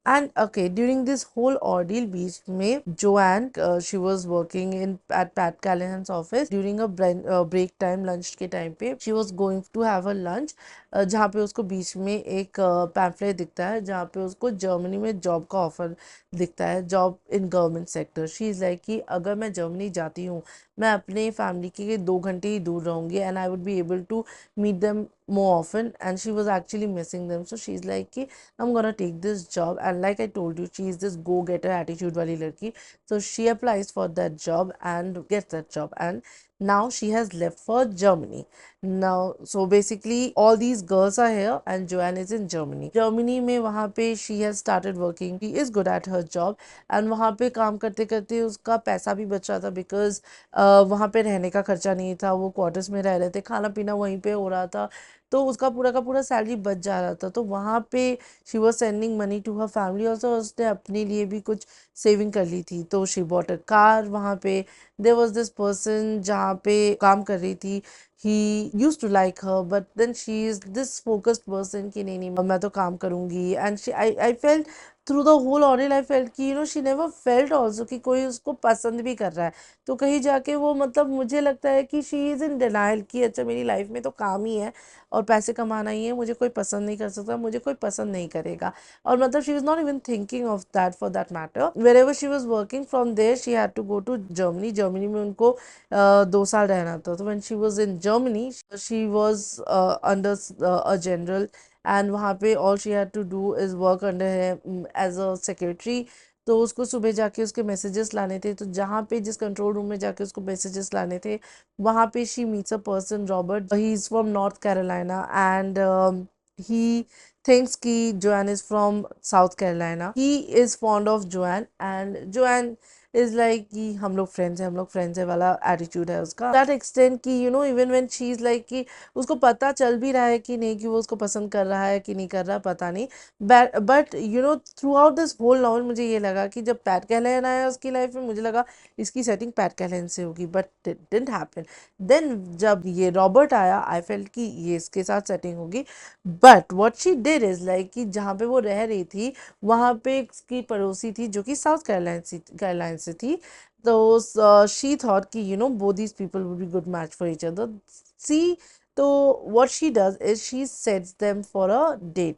And okay, during this whole ordeal बीच में Joanne, she was working in at Pat Callahan's office during a break time, lunch के time पे she was going to have a lunch, जहाँ पे उसको बीच में एक pamphlet दिखता है जहाँ पे उसको जर्मनी में जॉब का ऑफर दिखता है, job in government sector. She is like कि अगर मैं जर्मनी जाती हूँ, मैं अपने फैमिली के 2 घंटे ही दूर रहूँगी and I would be able to meet them more often, and she was actually missing them. So she's like कि I'm gonna take this job, and like I told you, she is this go-getter attitude वाली लड़की. So she applies for that job and gets that job, and now she has left for Germany. Now, so basically all these girls are here and Joanne is in Germany. Germany में वहाँ पे she has started working. She is good at her job and वहाँ पे काम करते करते उसका पैसा भी बच रहा था, because वहाँ पे रहने का खर्चा नहीं था, वो क्वार्टर्स में रह रहे थे, खाना पीना वहीं पे हो रहा था, तो उसका पूरा का पूरा सैलरी बच जा रहा था। तो वहाँ पे she was sending money to her family also, उसने अपने लिए भी कुछ सेविंग कर ली थी। तो शी बॉट अ कार। वहाँ पे देयर वॉज दिस पर्सन जहाँ पे काम कर रही थी, he use to like her, but then she is this focused person कि नहीं नहीं मैं तो काम करूँगी। And she I felt through the whole ordeal, I felt कि शी नेवर फेल्ट ऑल्सो कि कोई उसको पसंद भी कर रहा है। तो कहीं जाके वो, मतलब मुझे लगता है कि शी इज़ इन डिनाइल कि अच्छा मेरी लाइफ में तो काम ही है और पैसे कमाना ही है, मुझे कोई पसंद नहीं कर सकता, मुझे कोई पसंद नहीं करेगा। और मतलब she was not even thinking of that for that matter. Wherever she was working from there she had to go to Germany. Germany में उनको 2 साल रहना था। तो when she was in Germany she was under a general, and वहाँ पे all she had to do is work under as a secretary. तो उसको सुबह जाके उसके मैसेजेस लाने थे, तो जहाँ पे जिस कंट्रोल रूम में जाके उसको मैसेजेस लाने थे, वहाँ पे she meets a person Robert, he is from north Carolina, and he thinks कि Joanne is from South Carolina. He is fond of Joanne and Joanne is like कि हम लोग फ्रेंड्स हैं, हम लोग फ्रेंड्स है वाला एटीट्यूड है उसका। दैट एक्सटेंड कि even when she is like कि उसको पता चल भी रहा है कि नहीं कि वो उसको पसंद कर रहा है कि नहीं कर रहा, पता नहीं। But throughout this whole novel मुझे ये लगा कि जब पैट कैलहन आया उसकी लाइफ में, मुझे लगा इसकी सेटिंग पैट कैलहन से होगी, but it didn't happen. Then जब ये रॉबर्ट आया, आई फेल्ट कि ये इसके साथ सेटिंग होगी। But what she did is like कि जहाँ पे वो रह रही थी, वहाँ पे उसकी पड़ोसी थी जो कि साउथ कैरोलिना से थी। तो शी थॉट कि both these people would be good match for each other. See, तो what she does is she sets them for a date.